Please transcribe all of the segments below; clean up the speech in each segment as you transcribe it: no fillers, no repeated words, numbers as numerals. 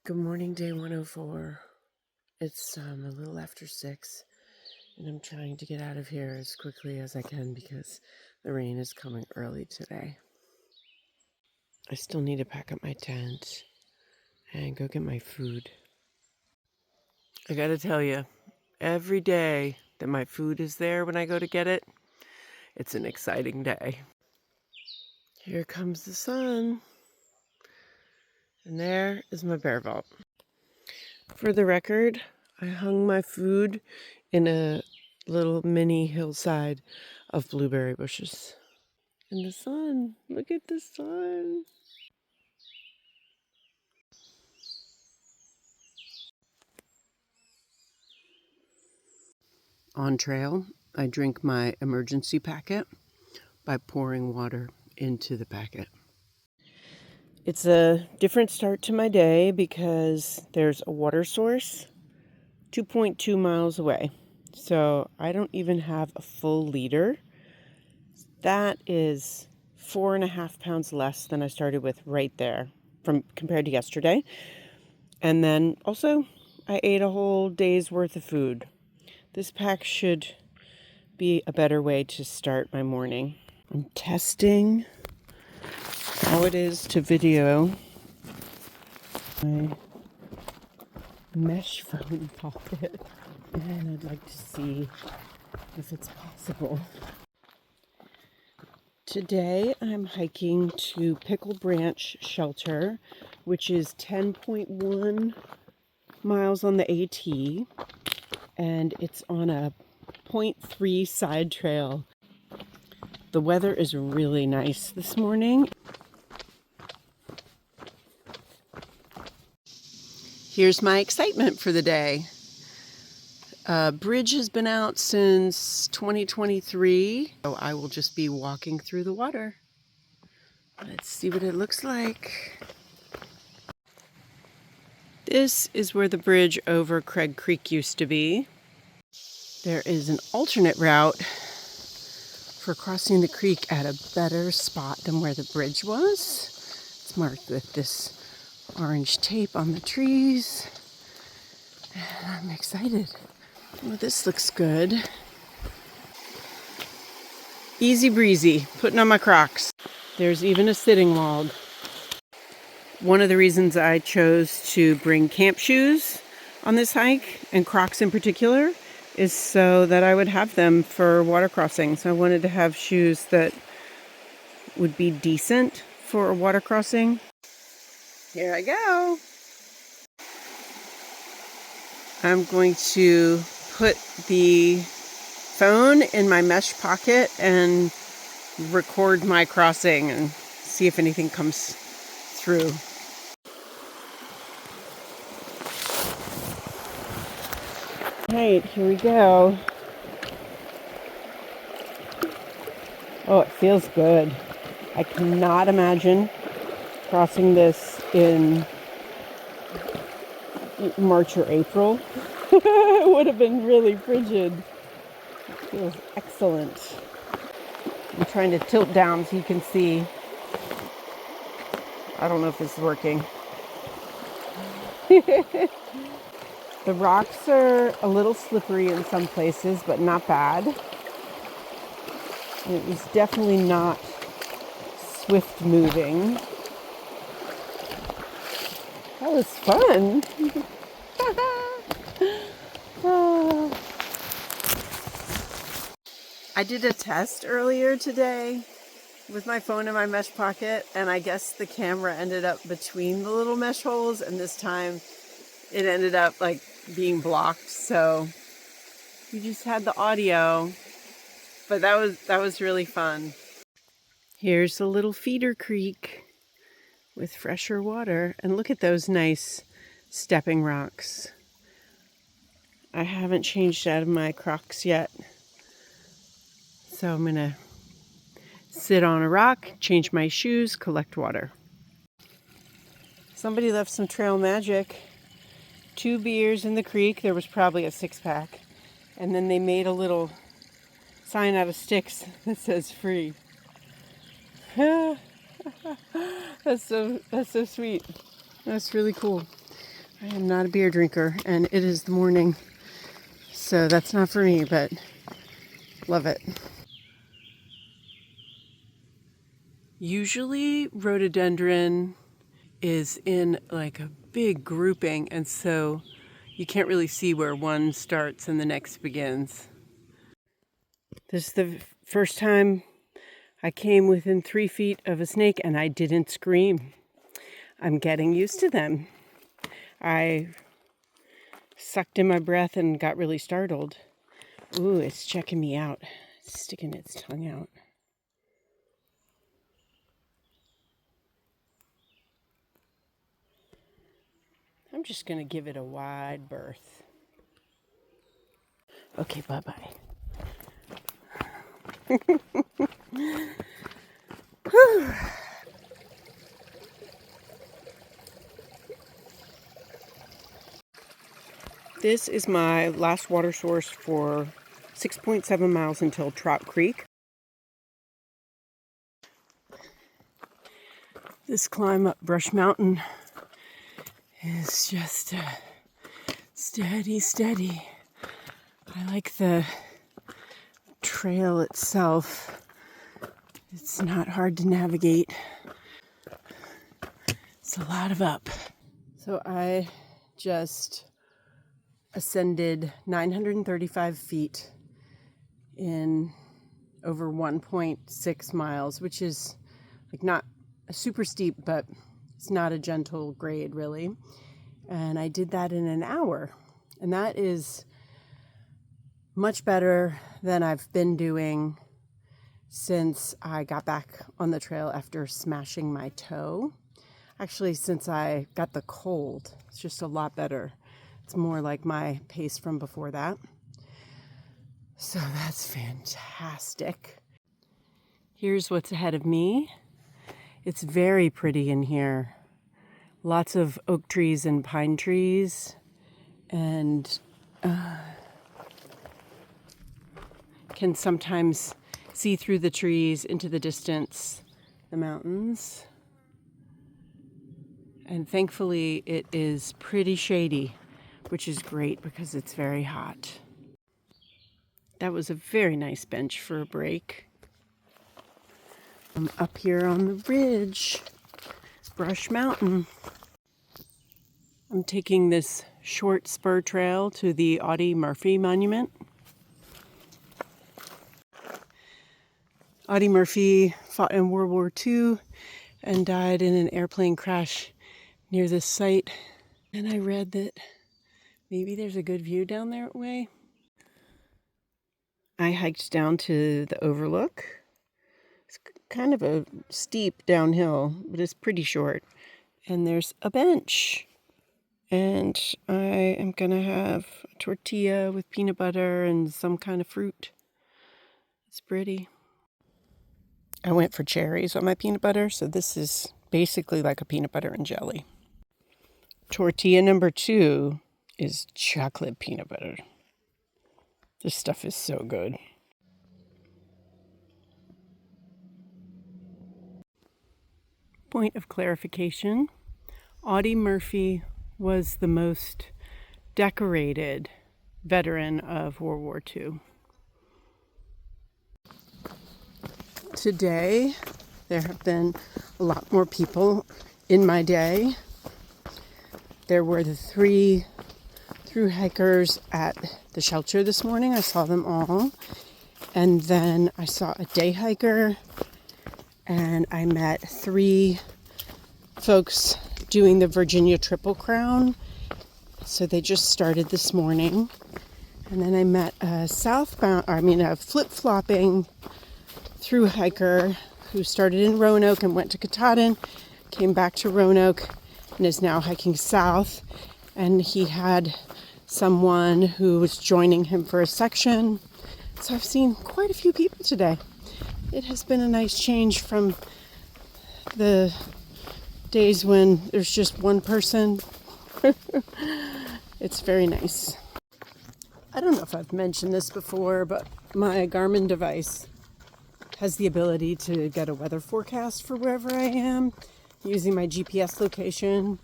Good morning, day 104. It's a little after 6, and I'm trying to get out of here as quickly as I can because the rain is coming early today. I still need to pack up my tent and go get my food. I gotta tell you, every day that my food is there when I go to get it, it's an exciting day. Here comes the sun, and there is my bear vault. For the record, I hung my food in a little mini hillside of blueberry bushes. And the sun, look at the sun. On trail, I drink my emergency packet by pouring water into the packet. It's a different start to my day because there's a water source 2.2 miles away. So I don't even have a full liter. That is 4.5 pounds less than I started with right there from compared to yesterday. And then also I ate a whole day's worth of food. This pack should be a better way to start my morning. I'm testing how it is to video my mesh phone pocket, and I'd like to see if it's possible. Today I'm hiking to Pickle Branch Shelter, which is 10.1 miles on the AT, and it's on a 0.3 side trail. The weather is really nice this morning. Here's my excitement for the day. Bridge has been out since 2023, so I will just be walking through the water. Let's see what it looks like. This is where the bridge over Craig Creek used to be. There is an alternate route for crossing the creek at a better spot than where the bridge was. It's marked with this orange tape on the trees. And I'm excited. Well, this looks good. Easy breezy, putting on my Crocs. There's even a sitting log. One of the reasons I chose to bring camp shoes on this hike, and Crocs in particular, is so that I would have them for water crossing. So I wanted to have shoes that would be decent for a water crossing. Here I go. I'm going to put the phone in my mesh pocket and record my crossing and see if anything comes through. Alright, here we go. Oh, it feels good. I cannot imagine crossing this in March or April. It would have been really frigid. It feels excellent. I'm trying to tilt down so you can see. I don't know if this is working. The rocks are a little slippery in some places, but not bad. And it was definitely not swift moving. That was fun. I did a test earlier today with my phone in my mesh pocket, and I guess the camera ended up between the little mesh holes, and this time it ended up like being blocked, so we just had the audio, but that was really fun. Here's a little feeder creek with fresher water, and look at those nice stepping rocks. I haven't changed out of my Crocs yet, so I'm gonna sit on a rock, change my shoes, collect water. Somebody left some trail magic. 2 beers in the creek. There was probably a 6-pack. And then they made a little sign out of sticks that says free. That's so sweet. That's really cool. I am not a beer drinker, and it is the morning, so that's not for me, but love it. Usually rhododendron is in like a big grouping, and so you can't really see where one starts and the next begins. This is the first time I came within 3 feet of a snake and I didn't scream. I'm getting used to them. I sucked in my breath and got really startled. Ooh, it's checking me out. It's sticking its tongue out. I'm just going to give it a wide berth. Okay, bye-bye. This is my last water source for 6.7 miles until Trout Creek. This climb up Brush Mountain is just steady, steady. I like the trail itself. It's not hard to navigate. It's a lot of up. So I just ascended 935 feet in over 1.6 miles, which is like not super steep, but it's not a gentle grade really. And I did that in an hour. And that is much better than I've been doing since I got back on the trail after smashing my toe. Actually, since I got the cold, it's just a lot better. It's more like my pace from before that. So that's fantastic. Here's what's ahead of me. It's very pretty in here. Lots of oak trees and pine trees, and can sometimes see through the trees into the distance, the mountains. And thankfully it is pretty shady, which is great because it's very hot. That was a very nice bench for a break. I'm up here on the ridge, Brush Mountain. I'm taking this short spur trail to the Audie Murphy Monument. Audie Murphy fought in World War II and died in an airplane crash near this site. And I read that maybe there's a good view down that way. I hiked down to the overlook. It's kind of a steep downhill, but it's pretty short. And there's a bench. And I am going to have a tortilla with peanut butter and some kind of fruit. It's pretty. I went for cherries on my peanut butter, so this is basically like a peanut butter and jelly. Tortilla number 2 is chocolate peanut butter. This stuff is so good. Point of clarification, Audie Murphy was the most decorated veteran of World War II. Today, there have been a lot more people in my day. There were the 3 through hikers at the shelter this morning. I saw them all. And then I saw a day hiker, and I met 3 folks doing the Virginia Triple Crown. So they just started this morning. And then I met a flip-flopping through hiker who started in Roanoke and went to Katahdin, came back to Roanoke, and is now hiking south. And he had someone who was joining him for a section. So I've seen quite a few people today. It has been a nice change from the days when there's just one person. It's very nice. I don't know if I've mentioned this before, but my Garmin device has the ability to get a weather forecast for wherever I am using my GPS location.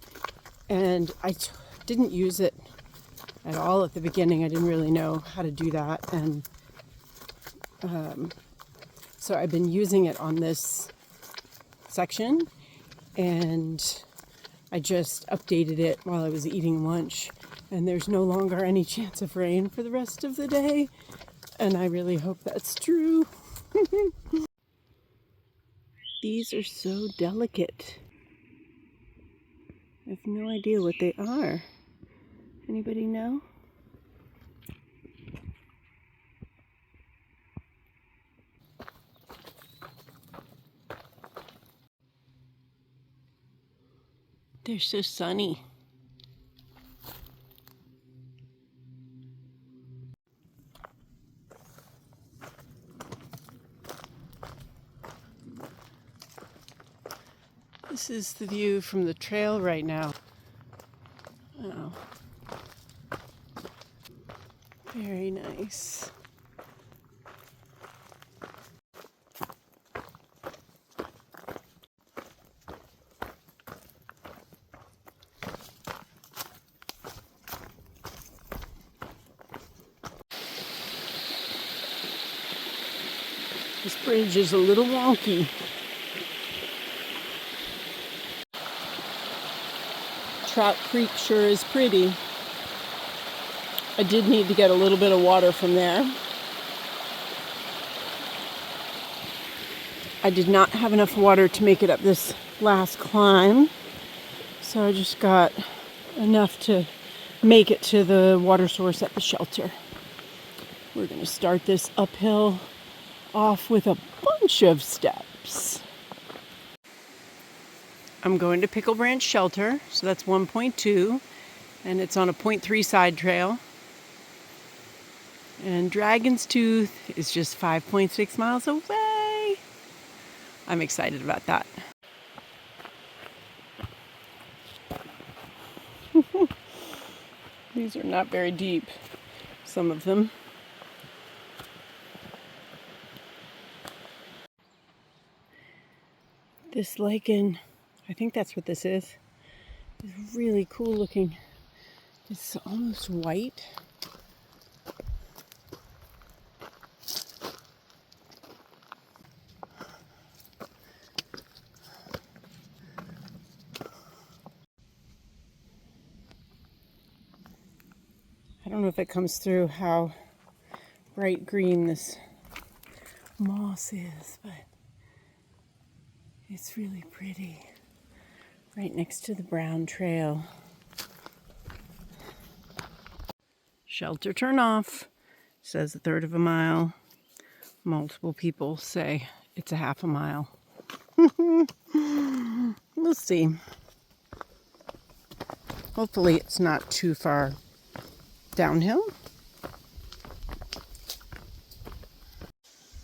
And I didn't use it at all at the beginning. I didn't really know how to do that, and so I've been using it on this section, and I just updated it while I was eating lunch, and there's no longer any chance of rain for the rest of the day, and I really hope that's true. These are so delicate. I have no idea what they are. Anybody know? They're so sunny. This is the view from the trail right now. Oh, very nice. This bridge is a little wonky. Trout Creek sure is pretty. I did need to get a little bit of water from there. I did not have enough water to make it up this last climb, so I just got enough to make it to the water source at the shelter. We're going to start this uphill off with a bunch of steps. I'm going to Pickle Branch Shelter, so that's 1.2, and it's on a 0.3 side trail. And Dragon's Tooth is just 5.6 miles away. I'm excited about that. These are not very deep, some of them. This lichen, I think that's what this is really cool looking. It's almost white. I don't know if it comes through how bright green this moss is, but it's really pretty. Right next to the brown trail. Shelter turn off. Says 1/3 of a mile. Multiple people say it's a 1/2 a mile. We'll see. Hopefully it's not too far downhill.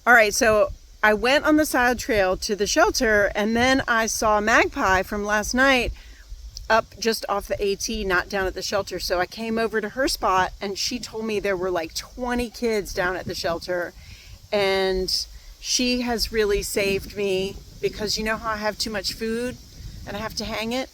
All right, so I went on the side trail to the shelter, and then I saw Magpie from last night up just off the AT, not down at the shelter. So I came over to her spot, and she told me there were like 20 kids down at the shelter, and she has really saved me, because you know how I have too much food and I have to hang it?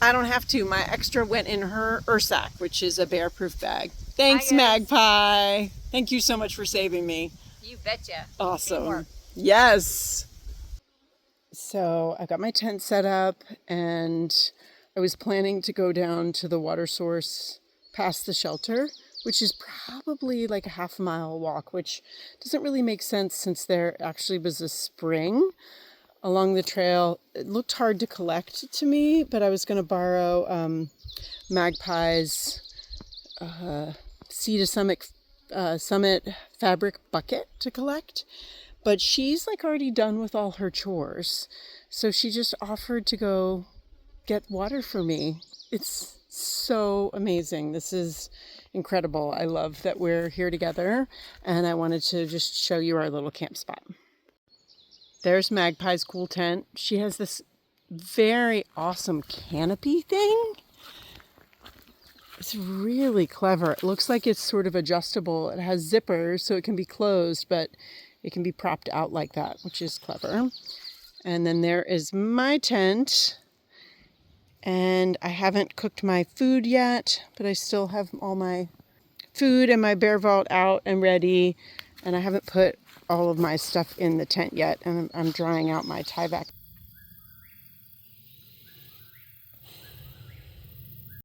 I don't have to. My extra went in her Ursack, which is a bear-proof bag. Thanks, Magpie. Thank you so much for saving me. You betcha. Awesome. Teamwork. Yes. So I got my tent set up, and I was planning to go down to the water source past the shelter, which is probably like a 1/2 mile walk, which doesn't really make sense since there actually was a spring along the trail. It looked hard to collect to me, but I was going to borrow Magpie's Sea to Summit fabric bucket to collect. But she's like already done with all her chores, so she just offered to go get water for me. It's so amazing. This is incredible. I love that we're here together, and I wanted to just show you our little camp spot. There's Magpie's cool tent. She has this very awesome canopy thing. It's really clever. It looks like it's sort of adjustable. It has zippers so it can be closed, but it can be propped out like that, which is clever. And then there is my tent. And I haven't cooked my food yet, but I still have all my food and my bear vault out and ready. And I haven't put all of my stuff in the tent yet. And I'm drying out my Tyvek.